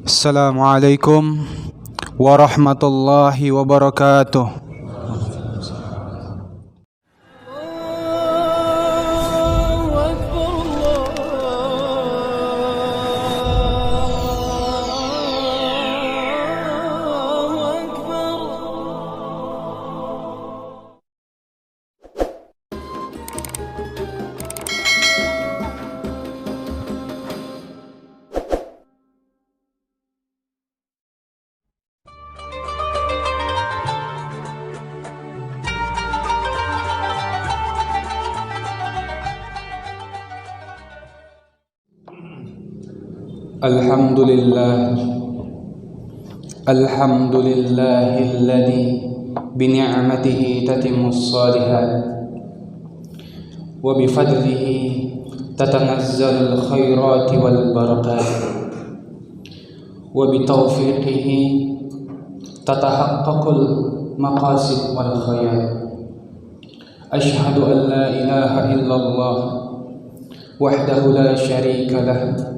Assalamualaikum warahmatullahi wabarakatuh. Alhamdulillahilladzi bini'matihi tatimmus shalihat wa bifadlihi tatanazzalul khairati wal barakat wa bitaufiqihi tatahaqqaqul maqasid wal khayat. Ashhadu an la ilaha illallah wahdahu la syarika lah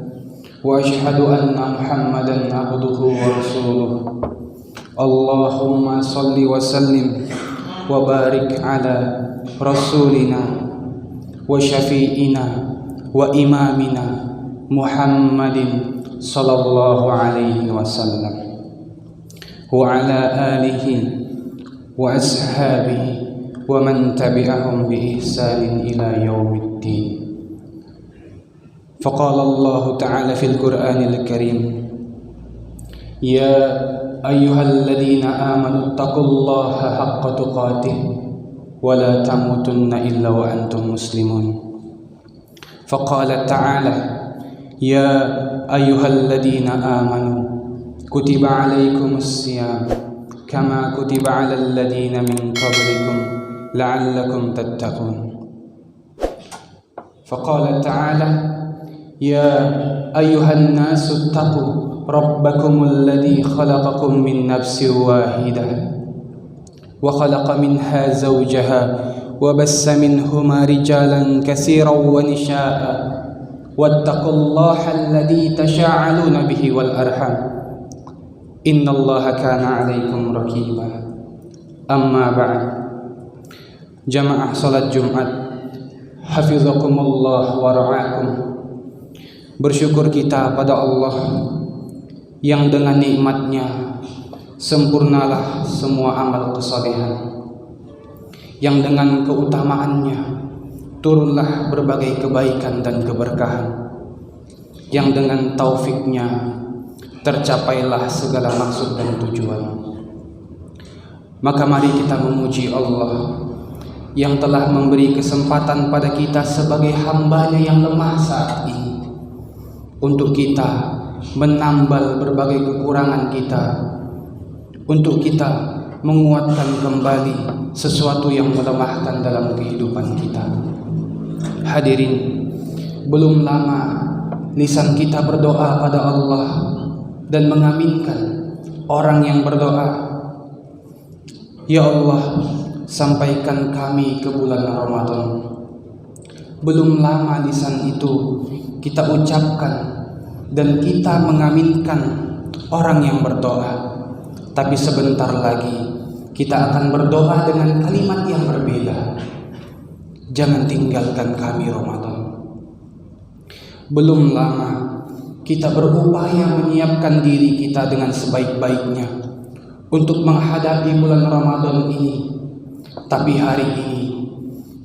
wa ashhadu anna Muhammadan abduhu wa rasuluh. Allahumma salli wa sallim wa barik ala rasulina wa syafi'ina wa imamina Muhammadin sallallahu alaihi wasallam wa ala alihi wa ashabihi wa man tabi'ahum bi ihsanin ila yaumiddin. فقال الله تعالى في القرآن الكريم: يا أيها الذين آمنوا اتقوا الله حق تقاته ولا تموتن إلا وأنتم مسلمون. فقال تعالى: يا أيها الذين آمنوا كتب عليكم الصيام كما كتب على الذين من قبلكم لعلكم تتقون. فقال تعالى: يا أيها الناس اتقوا ربكم الذي خلقكم من نفس واحدة وخلق منها زوجها وبث منهما رجالا كثيرا ونساء واتقوا الله الذي تساءلون به والأرحام إن الله كان عليكم رقيبا. أما بعد، جماعة صلاة Jumat, hafizakumullah wa ra'akum. Bersyukur kita pada Allah yang dengan nikmatnya sempurnalah semua amal kesalehan, yang dengan keutamaannya turunlah berbagai kebaikan dan keberkahan, yang dengan taufiknya tercapailah segala maksud dan tujuan. Maka mari kita memuji Allah yang telah memberi kesempatan pada kita sebagai hambanya yang lemah saat ini, untuk kita menambal berbagai kekurangan kita, untuk kita menguatkan kembali sesuatu yang melemahkan dalam kehidupan kita. Hadirin, belum lama lisan kita berdoa pada Allah dan mengaminkan orang yang berdoa, ya Allah, sampaikan kami ke bulan Ramadan. Belum lama lisan itu kita ucapkan dan kita mengaminkan orang yang berdoa, tapi sebentar lagi kita akan berdoa dengan kalimat yang berbeda. Jangan tinggalkan kami Ramadan. Belum lama kita berupaya menyiapkan diri kita dengan sebaik-baiknya untuk menghadapi bulan Ramadan ini, tapi hari ini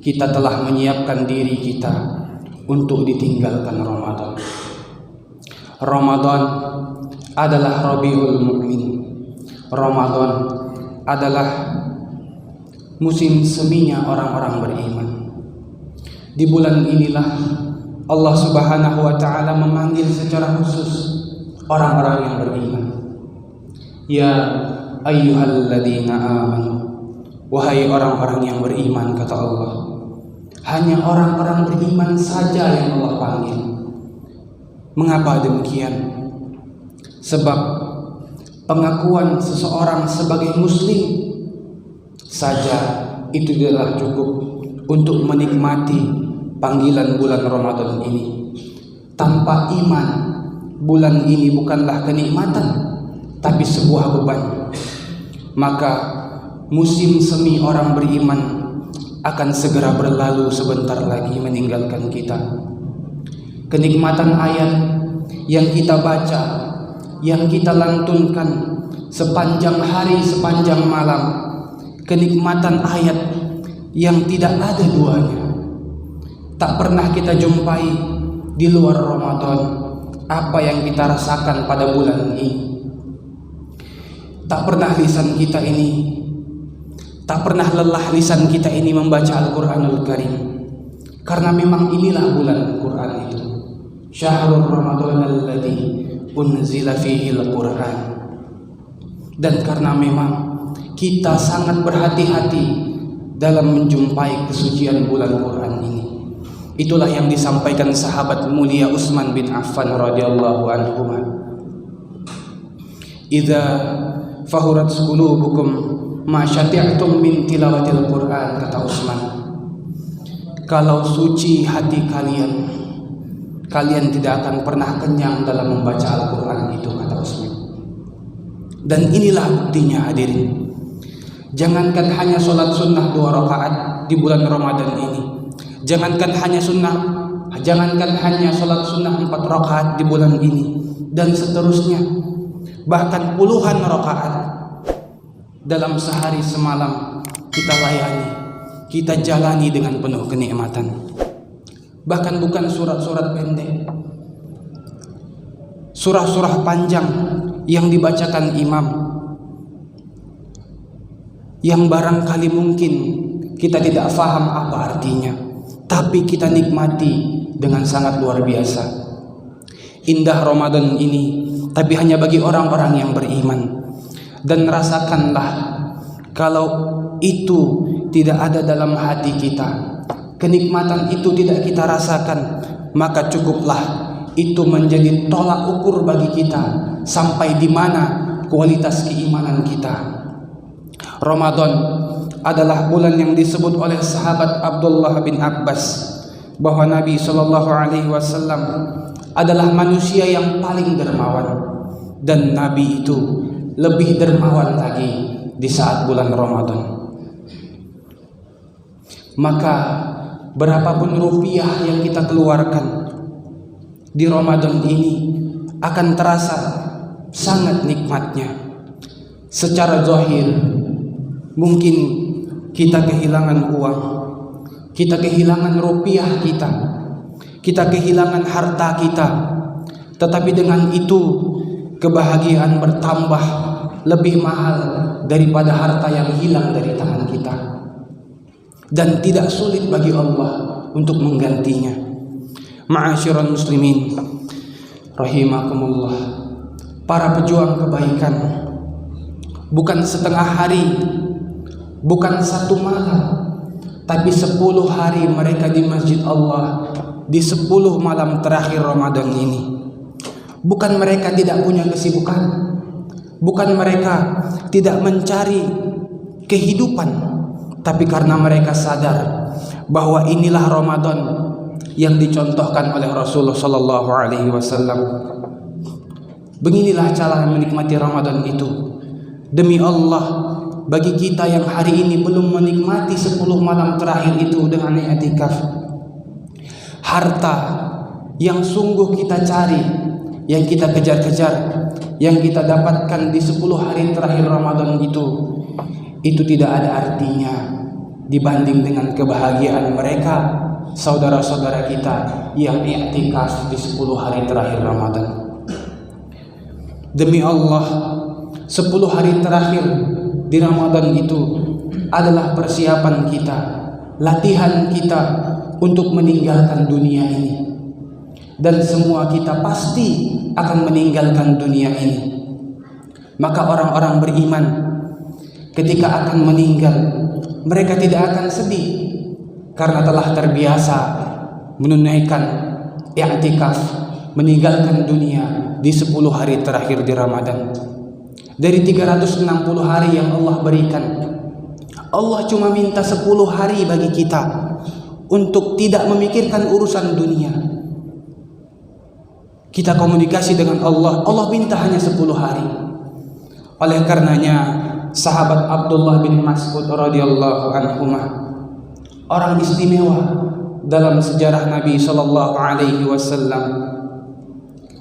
kita telah menyiapkan diri kita untuk ditinggalkan Ramadan. Ramadan adalah Rabiul Mu'min. Ramadan adalah musim seminya orang-orang beriman. Di bulan inilah Allah Subhanahu wa taala memanggil secara khusus orang-orang yang beriman. Ya ayyuhalladzina amanu, wahai orang-orang yang beriman, kata Allah. Hanya orang-orang beriman saja yang Allah panggil. Mengapa demikian? Sebab pengakuan seseorang sebagai muslim saja itu tidaklah cukup untuk menikmati panggilan bulan Ramadan ini. Tanpa iman bulan ini bukanlah kenikmatan, tapi sebuah beban, maka musim semi orang beriman akan segera berlalu sebentar lagi meninggalkan kita. Kenikmatan ayat yang kita baca, yang kita lantunkan sepanjang hari, sepanjang malam, kenikmatan ayat yang tidak ada duanya, tak pernah kita jumpai di luar Ramadan. Apa yang kita rasakan pada bulan ini, tak pernah lisan kita ini, tak pernah lelah lisan kita ini membaca Al-Quranul Karim, karena memang inilah bulan Quran itu. Syahrul Ramadan alladzi unzila fihi al-Quran. Dan karena memang kita sangat berhati-hati dalam menjumpai kesucian bulan Quran ini, itulah yang disampaikan sahabat mulia Utsman bin Affan radhiyallahu anhu. Idza fahurat qulubukum ma syati'tum min tilawatil Quran, kata Utsman. Kalau suci hati kalian, kalian tidak akan pernah kenyang dalam membaca Al-Quran itu, kata Utsman. Dan inilah buktinya, hadirin. Jangankan hanya sholat sunnah 2 rakaat di bulan Ramadan ini, jangankan hanya sholat sunnah 4 rakaat di bulan ini, dan seterusnya, bahkan puluhan rakaat dalam sehari semalam kita layani, kita jalani dengan penuh kenikmatan. Bahkan bukan surat-surat pendek, surah-surah panjang yang dibacakan imam, yang barangkali mungkin kita tidak faham apa artinya, tapi kita nikmati dengan sangat luar biasa. Indah Ramadan ini, tapi hanya bagi orang-orang yang beriman. Dan rasakanlah, kalau itu tidak ada dalam hati kita, kenikmatan itu tidak kita rasakan, maka cukuplah itu menjadi tolak ukur bagi kita sampai di mana kualitas keimanan kita. Ramadan adalah bulan yang disebut oleh sahabat Abdullah bin Abbas bahwa Nabi SAW adalah manusia yang paling dermawan, dan Nabi itu lebih dermawan lagi di saat bulan Ramadan. Maka berapapun rupiah yang kita keluarkan di Ramadan ini akan terasa sangat nikmatnya. Secara zahir mungkin kita kehilangan uang, kita kehilangan rupiah kita kehilangan harta kita, tetapi dengan itu kebahagiaan bertambah lebih mahal daripada harta yang hilang dari tangan kita, dan tidak sulit bagi Allah untuk menggantinya. Ma'asyiral muslimin rahimakumullah, para pejuang kebaikan, bukan setengah hari, bukan 1 malam, tapi 10 hari mereka di masjid Allah di 10 malam terakhir Ramadan ini. Bukan mereka tidak punya kesibukan, bukan mereka tidak mencari kehidupan, tapi karena mereka sadar bahwa inilah Ramadan yang dicontohkan oleh Rasulullah SAW. Beginilah cara menikmati Ramadan itu. Demi Allah, bagi kita yang hari ini belum menikmati 10 malam terakhir itu dengan i'tikaf, harta yang sungguh kita cari, yang kita kejar-kejar, yang kita dapatkan di 10 hari terakhir Ramadan itu tidak ada artinya dibanding dengan kebahagiaan mereka, saudara-saudara kita yang i'tikaf di 10 hari terakhir Ramadan. Demi Allah, 10 hari terakhir di Ramadan itu adalah persiapan kita, latihan kita untuk meninggalkan dunia ini. Dan semua kita pasti akan meninggalkan dunia ini. Maka orang-orang beriman ketika akan meninggal, mereka tidak akan sedih karena telah terbiasa menunaikan i'tikaf, meninggalkan dunia di 10 hari terakhir di Ramadan. Dari 360 hari yang Allah berikan, Allah cuma minta 10 hari bagi kita untuk tidak memikirkan urusan dunia. kita komunikasi dengan Allah. Allah minta hanya 10 hari. Oleh karenanya sahabat Abdullah bin Mas'ud radhiyallahu anhu, orang istimewa dalam sejarah Nabi sallallahu alaihi wasallam,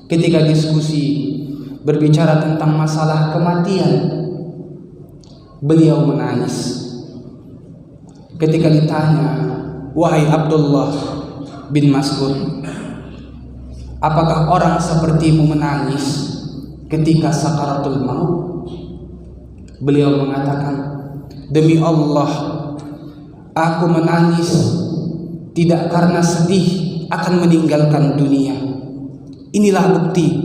ketika diskusi berbicara tentang masalah kematian, beliau menangis ketika ditanya, "Wahai Abdullah bin Mas'ud, apakah orang sepertimu menangis ketika sakaratul maut?" Beliau mengatakan, "Demi Allah, aku menangis tidak karena sedih akan meninggalkan dunia." Inilah bukti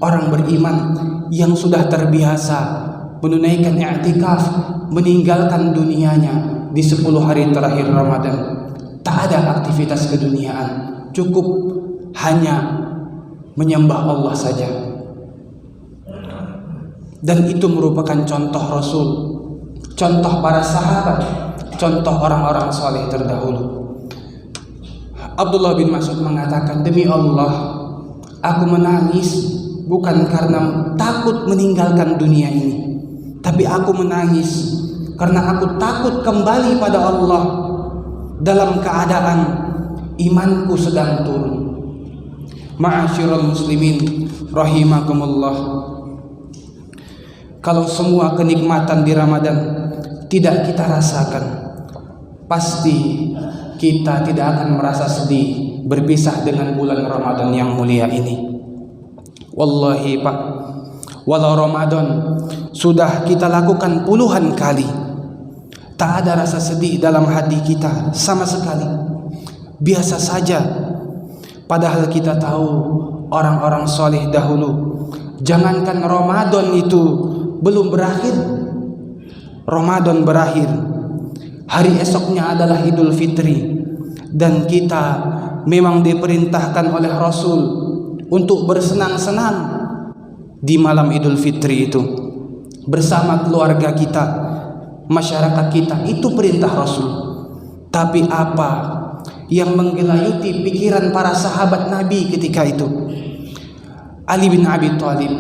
orang beriman yang sudah terbiasa menunaikan i'tikaf, meninggalkan dunianya di 10 hari terakhir Ramadan. Tak ada aktivitas keduniaan, cukup hanya menyembah Allah saja. Dan itu merupakan contoh Rasul, contoh para sahabat, contoh orang-orang soleh terdahulu. Abdullah bin Mas'ud mengatakan, "Demi Allah, aku menangis bukan karena takut meninggalkan dunia ini, tapi aku menangis karena aku takut kembali pada Allah dalam keadaan imanku sedang turun." Ma'asyiral muslimin rahimakumullah, kalau semua kenikmatan di Ramadan tidak kita rasakan, pasti kita tidak akan merasa sedih berpisah dengan bulan Ramadan yang mulia ini. Wallahi Pak, walau Ramadan sudah kita lakukan puluhan kali, tak ada rasa sedih dalam hati kita sama sekali. Biasa saja. Padahal kita tahu orang-orang soleh dahulu, jangankan Ramadan itu belum berakhir, Ramadan berakhir, hari esoknya adalah Idul Fitri, dan kita memang diperintahkan oleh Rasul untuk bersenang-senang di malam Idul Fitri itu bersama keluarga kita, masyarakat kita. Itu perintah Rasul. Tapi apa yang menggelayuti pikiran para sahabat Nabi ketika itu? Ali bin Abi Thalib,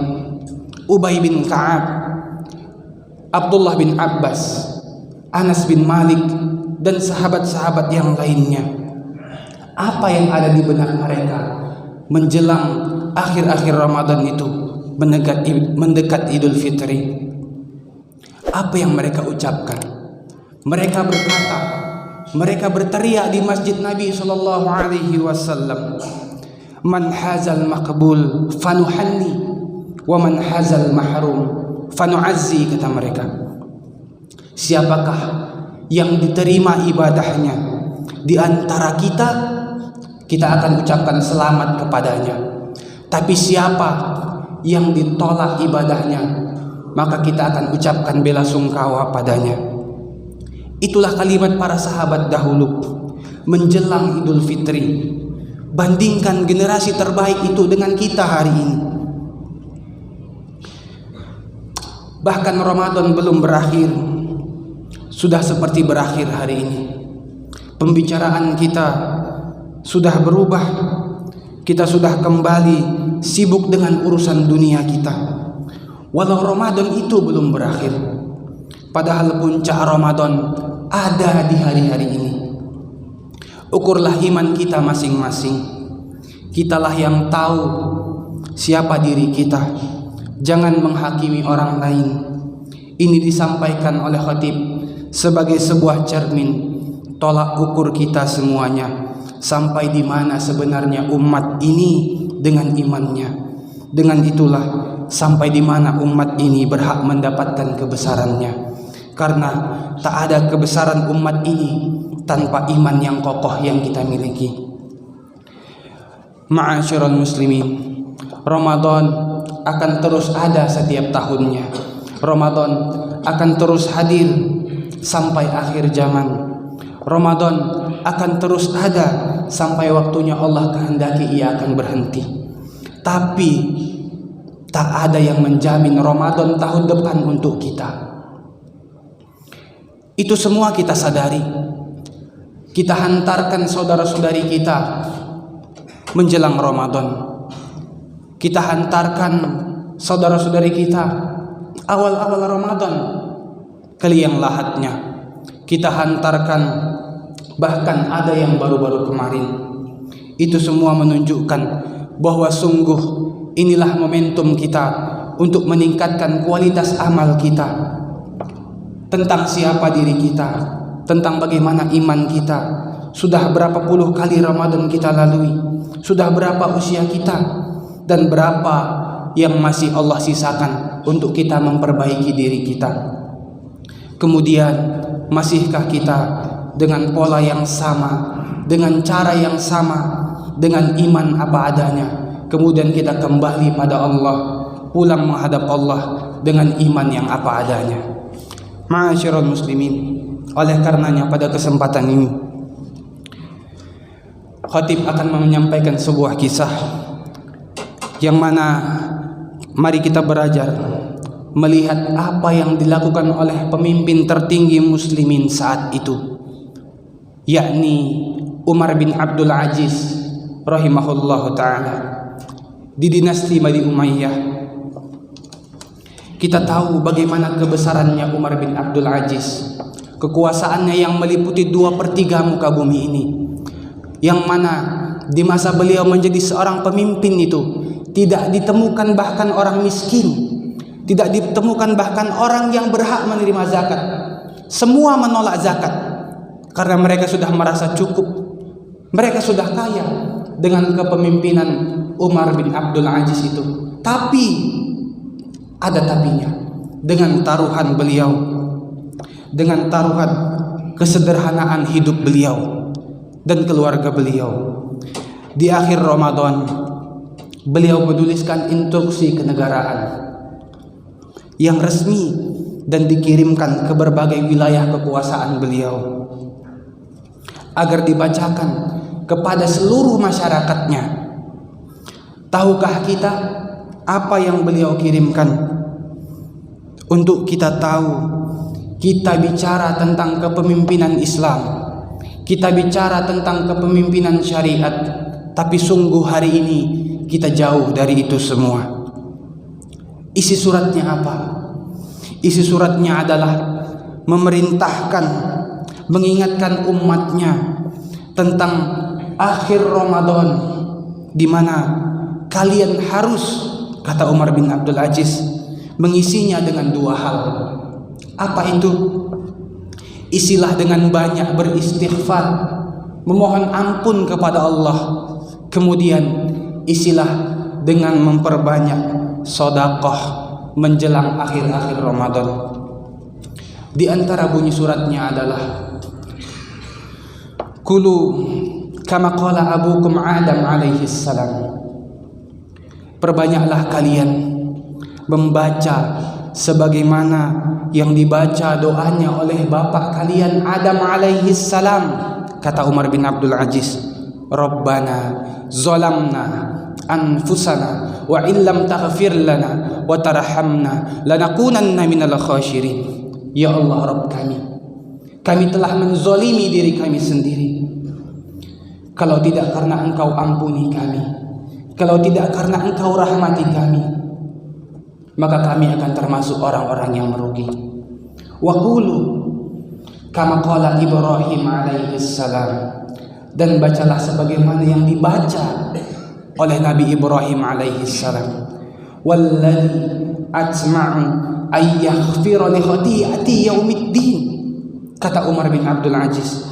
Ubay bin Ka'ab, Abdullah bin Abbas, Anas bin Malik, dan sahabat-sahabat yang lainnya. Apa yang ada di benak mereka menjelang akhir-akhir Ramadan itu, mendekat Idul Fitri? Apa yang mereka ucapkan? Mereka berkata, mereka berteriak di masjid Nabi sallallahu alaihi wasallam, "Man hazal maqbul fanuhanni, wa man hazal mahrum fanu'azzi," kata mereka. Siapakah yang diterima ibadahnya di antara kita, kita akan ucapkan selamat kepadanya. Tapi siapa yang ditolak ibadahnya, maka kita akan ucapkan bela sungkawa padanya. Itulah kalimat para sahabat dahulu menjelang Idul Fitri. Bandingkan generasi terbaik itu dengan kita hari ini. Bahkan Ramadan belum berakhir, sudah seperti berakhir hari ini. Pembicaraan kita sudah berubah. Kita sudah kembali sibuk dengan urusan dunia kita. Walau Ramadan itu belum berakhir, padahal puncak Ramadan ada di hari-hari ini. Ukurlah iman kita masing-masing. Kitalah yang tahu siapa diri kita. Jangan menghakimi orang lain. Ini disampaikan oleh khatib sebagai sebuah cermin tolak ukur kita semuanya, sampai di mana sebenarnya umat ini dengan imannya. Dengan itulah sampai di mana umat ini berhak mendapatkan kebesarannya. Karena tak ada kebesaran umat ini tanpa iman yang kokoh yang kita miliki. Ma'asyiral muslimin, Ramadan akan terus ada setiap tahunnya. Ramadan akan terus hadir sampai akhir zaman. Ramadan akan terus ada sampai waktunya Allah kehendaki ia akan berhenti. Tapi tak ada yang menjamin Ramadan tahun depan untuk kita. Itu semua kita sadari. Kita hantarkan saudara-saudari kita menjelang Ramadan. kita hantarkan saudara-saudari kita awal-awal Ramadan ke liang lahatnya. Kita hantarkan, bahkan ada yang baru-baru kemarin. Itu semua menunjukkan bahwa sungguh inilah momentum kita untuk meningkatkan kualitas amal kita, tentang siapa diri kita, tentang bagaimana iman kita. Sudah berapa puluh kali Ramadan kita lalui, sudah berapa usia kita, dan berapa yang masih Allah sisakan untuk kita memperbaiki diri kita. Kemudian masihkah kita dengan pola yang sama, dengan cara yang sama, dengan iman apa adanya, kemudian kita kembali pada Allah, pulang menghadap Allah dengan iman yang apa adanya. Ma'asyiral muslimin, oleh karenanya pada kesempatan ini khatib akan menyampaikan sebuah kisah yang mana mari kita belajar melihat apa yang dilakukan oleh pemimpin tertinggi muslimin saat itu, yakni Umar bin Abdul Aziz rahimahullahu ta'ala di dinasti Bani Umayyah. Kita tahu bagaimana kebesarannya Umar bin Abdul Aziz, kekuasaannya yang meliputi 2/3 muka bumi ini, yang mana di masa beliau menjadi seorang pemimpin itu tidak ditemukan bahkan orang miskin, tidak ditemukan bahkan orang yang berhak menerima zakat. Semua menolak zakat karena mereka sudah merasa cukup, mereka sudah kaya dengan kepemimpinan Umar bin Abdul Aziz itu. Tapi ada tapinya, dengan taruhan beliau, dengan taruhan kesederhanaan hidup beliau dan keluarga beliau. Di akhir Ramadan beliau menuliskan instruksi kenegaraan yang resmi dan dikirimkan ke berbagai wilayah kekuasaan beliau agar dibacakan kepada seluruh masyarakatnya. Tahukah kita apa yang beliau kirimkan? Untuk kita tahu, kita bicara tentang kepemimpinan Islam, kita bicara tentang kepemimpinan syariat, tapi sungguh hari ini kita jauh dari itu semua. Isi suratnya apa? Isi suratnya adalah memerintahkan, mengingatkan umatnya tentang akhir Ramadan, di mana kalian harus, kata Umar bin Abdul Aziz, mengisinya dengan 2 hal. Apa itu? Isilah dengan banyak beristighfar, memohon ampun kepada Allah. Kemudian isilah dengan memperbanyak sedekah menjelang akhir-akhir Ramadan. Di antara bunyi suratnya adalah Kulu kama qala abukum Adam alaihi salam. Perbanyaklah kalian membaca sebagaimana yang dibaca doanya oleh bapak kalian Adam alaihi salam. Kata Umar bin Abdul Aziz, Rabbana zalamna anfusana wa illam taghfir lana wa tarhamna lanakunanna minal khashirin. Ya Allah, Rabb kami telah menzalimi diri kami sendiri. Kalau tidak karena Engkau ampuni kami, kalau tidak karena Engkau rahmati kami, maka kami akan termasuk orang-orang yang merugi. Wa qulu kama qala Ibrahim alaihi salam, dan bacalah sebagaimana yang dibaca oleh Nabi Ibrahim alaihi salam. Walladzi atma'u ay yaghfira li khati'ati yaumiddin, kata Umar bin Abdul Aziz,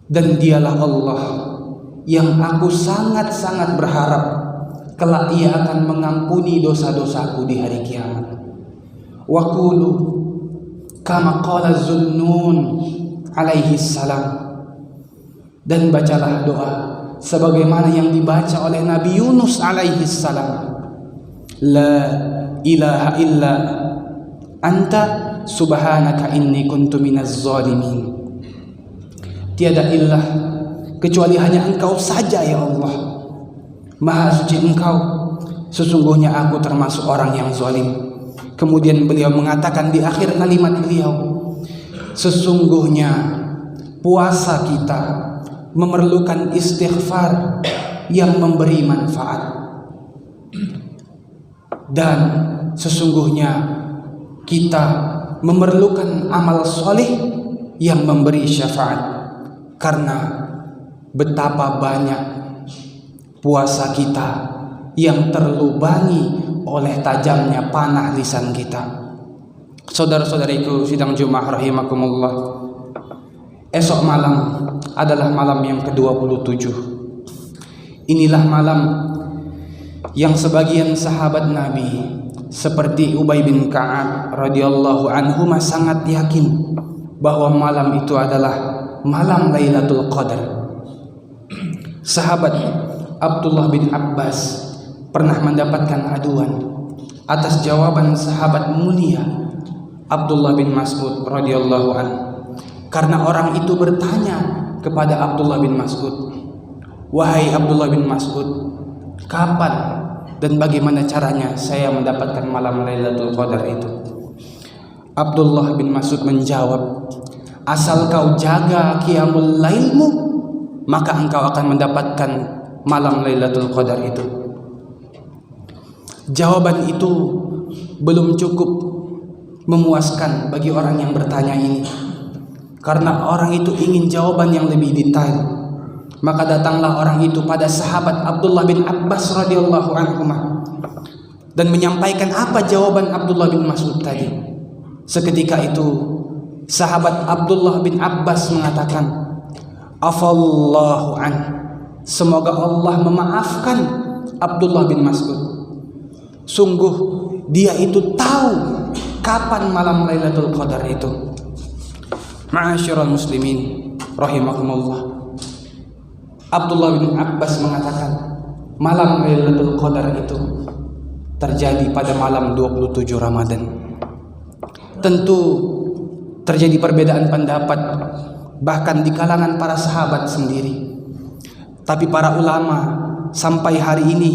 dan dialah Allah yang aku sangat-sangat berharap kelak ia akan mengampuni dosa-dosaku di hari kiamat. Wa qulu kama qala Zunnun alaihi salam, dan bacalah doa sebagaimana yang dibaca oleh Nabi Yunus alaihi salam. La ilaha illa anta subhanaka inni kuntu minaz zalimin. Tiada ilah kecuali hanya Engkau saja ya Allah, Maha suci Engkau, sesungguhnya aku termasuk orang yang zalim. Kemudian beliau mengatakan di akhir kalimat beliau, sesungguhnya puasa kita memerlukan istighfar yang memberi manfaat. Dan sesungguhnya kita memerlukan amal soleh yang memberi syafaat, karena betapa banyak puasa kita yang terlubangi oleh tajamnya panah lisan kita. Saudara-saudariku sidang Jumat rahimakumullah, esok malam adalah malam yang ke-27. Inilah malam yang sebagian sahabat Nabi seperti Ubay bin Ka'ab radhiyallahu anhu sangat yakin bahwa malam itu adalah malam Lailatul Qadar. Sahabat Abdullah bin Abbas pernah mendapatkan aduan atas jawaban sahabat mulia Abdullah bin Mas'ud radhiyallahu anhu, karena orang itu bertanya kepada Abdullah bin Mas'ud, "Wahai Abdullah bin Mas'ud, kapan dan bagaimana caranya saya mendapatkan malam Lailatul Qadar itu?" Abdullah bin Mas'ud menjawab, "Asal kau jaga qiyamul lailmu, maka engkau akan mendapatkan malam Lailatul Qadar itu." Jawaban itu belum cukup memuaskan bagi orang yang bertanya ini, karena orang itu ingin jawaban yang lebih detail. Maka datanglah orang itu pada sahabat Abdullah bin Abbas radhiyallahu anhu dan menyampaikan apa jawaban Abdullah bin Mas'ud tadi. Seketika itu sahabat Abdullah bin Abbas mengatakan, "Afallahu an." Semoga Allah memaafkan Abdullah bin Mas'ud. Sungguh dia itu tahu kapan malam Lailatul Qadar itu. Ma'asyiral muslimin rahimakumullah, Abdullah bin Abbas mengatakan malam Lailatul Qadar itu terjadi pada malam 27 Ramadan. Tentu terjadi perbedaan pendapat bahkan di kalangan para sahabat sendiri. Tapi para ulama sampai hari ini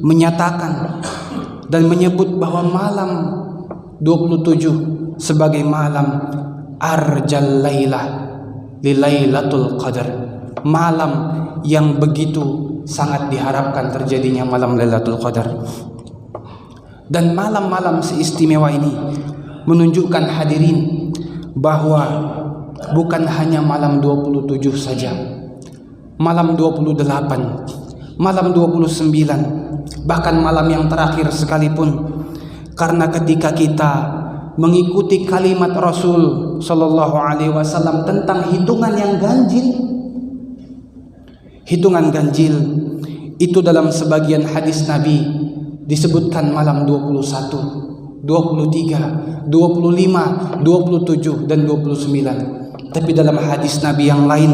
menyatakan dan menyebut bahwa malam 27 sebagai malam arjal lailah li Lailatul Qadar, malam yang begitu sangat diharapkan terjadinya malam Lailatul Qadar. Dan malam-malam seistimewa ini menunjukkan hadirin bahwa bukan hanya malam 27 saja, malam 28, malam 29, bahkan malam yang terakhir sekalipun. Karena ketika kita mengikuti kalimat Rasul Shallallahu Alaihi Wasallam tentang hitungan yang ganjil, hitungan ganjil itu dalam sebagian hadis Nabi disebutkan malam 21, 23, 25, 27 dan 29. Tapi dalam hadis Nabi yang lain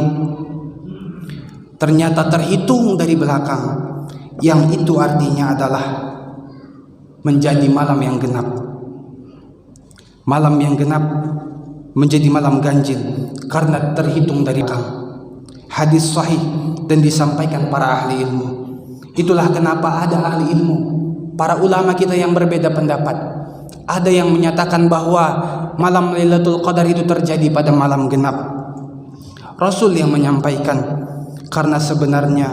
ternyata terhitung dari belakang, yang itu artinya adalah menjadi malam yang genap. Malam yang genap menjadi malam ganjil karena terhitung dari belakang. Hadis sahih dan disampaikan para ahli ilmu. Itulah kenapa ada ahli ilmu, para ulama kita yang berbeda pendapat. Ada yang menyatakan bahwa malam Lailatul Qadar itu terjadi pada malam genap. Rasul yang menyampaikan, karena sebenarnya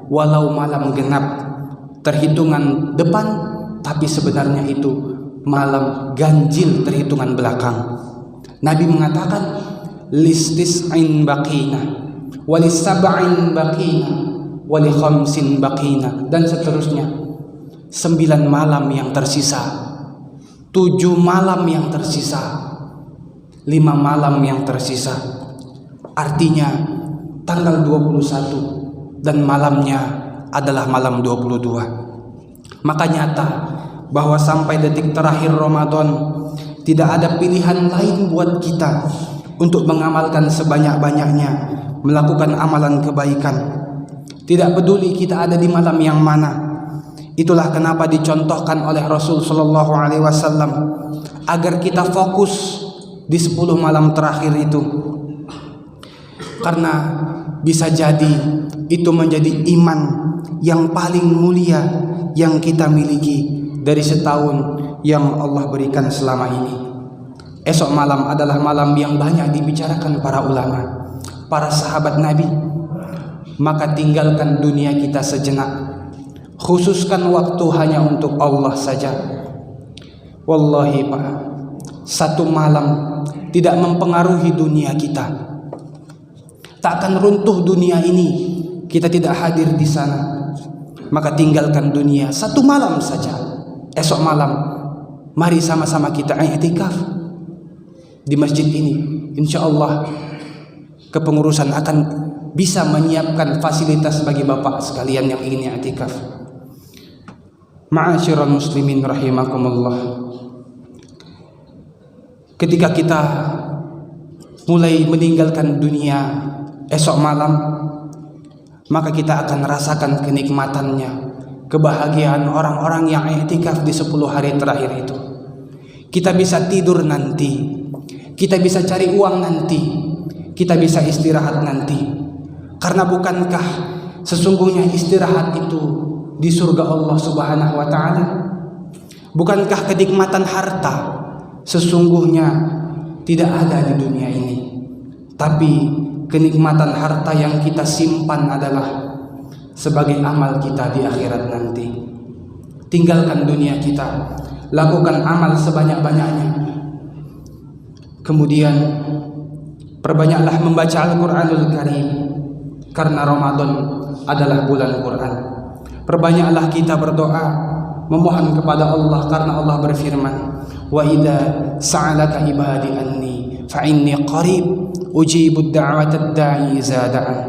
walau malam genap terhitungan depan, tapi sebenarnya itu malam ganjil terhitungan belakang. Nabi mengatakan listis'in baqina walis sab'in baqina wali khamsin baqina, dan seterusnya. 9 malam yang tersisa, 7 malam yang tersisa, 5 malam yang tersisa. Artinya tanggal 21 dan malamnya adalah malam 22. Maka nyata bahwa sampai detik terakhir Ramadan tidak ada pilihan lain buat kita untuk mengamalkan sebanyak-banyaknya, melakukan amalan kebaikan. Tidak peduli kita ada di malam yang mana. Itulah kenapa dicontohkan oleh Rasul Shallallahu Alaihi Wasallam agar kita fokus di 10 malam terakhir itu, karena bisa jadi itu menjadi iman yang paling mulia yang kita miliki dari setahun yang Allah berikan selama ini. Esok malam adalah malam yang banyak dibicarakan para ulama, para sahabat Nabi. Maka tinggalkan dunia kita sejenak, khususkan waktu hanya untuk Allah saja. Wallahi Pak, satu malam tidak mempengaruhi dunia kita. Tak akan runtuh dunia ini, kita tidak hadir di sana. Maka tinggalkan dunia satu malam saja. Esok malam mari sama-sama kita i'tikaf di masjid ini. Insya Allah kepengurusan akan bisa menyiapkan fasilitas bagi bapak sekalian yang ingin i'tikaf. Ma'asyiral muslimin rahimakumullah. Ketika kita mulai meninggalkan dunia esok malam, maka kita akan rasakan kenikmatannya, kebahagiaan orang-orang yang i'tikaf di 10 hari terakhir itu. Kita bisa tidur nanti, kita bisa cari uang nanti, kita bisa istirahat nanti. Karena bukankah sesungguhnya istirahat itu di surga Allah Subhanahu wa taala? Bukankah kenikmatan harta sesungguhnya tidak ada di dunia ini? Tapi kenikmatan harta yang kita simpan adalah sebagai amal kita di akhirat nanti. Tinggalkan dunia kita, lakukan amal sebanyak-banyaknya. Kemudian perbanyaklah membaca Al-Quranul Karim, karena Ramadan adalah bulan Quran. Perbanyaklah kita berdoa, memohon kepada Allah, karena Allah berfirman, wa idza sa'alaka ibadi anni fa inni qarib ujibud da'watad da'i iza da'an.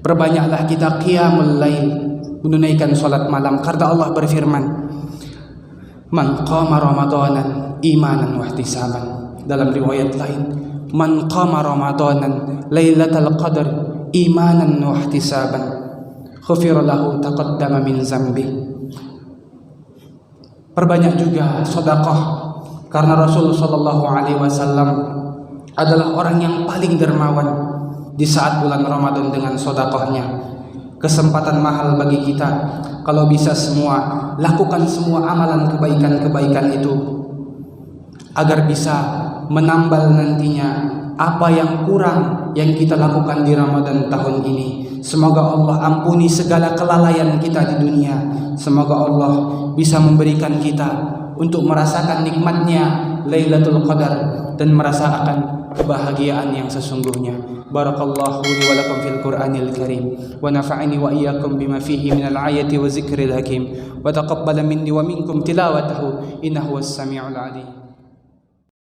Perbanyaklah kita qiyamul lail, menunaikan salat malam, karena Allah berfirman, man qama ramadanan imanan wa ihtisaban. Dalam riwayat lain, man qama ramadanan lailatal qadr imanan wa ihtisaban ghufira lahu taqaddama min zambi. Perbanyak juga sedekah, karena Rasul sallallahu alaihi wasallam adalah orang yang paling dermawan di saat bulan Ramadan dengan sedekahnya. Kesempatan mahal bagi kita, kalau bisa semua lakukan semua amalan kebaikan-kebaikan itu agar bisa menambal nantinya apa yang kurang yang kita lakukan di Ramadan tahun ini. Semoga Allah ampuni segala kelalaian kita di dunia. Semoga Allah bisa memberikan kita untuk merasakan nikmatnya Lailatul Qadar dan merasakan kebahagiaan yang sesungguhnya. Barakallahu li wa lakum fil Qur'anil Karim wa nafa'ani wa iyyakum bima fihi minal ayati wa zikril hakim wa taqabbala minni wa minkum tilawatahu innahu was samiul alim.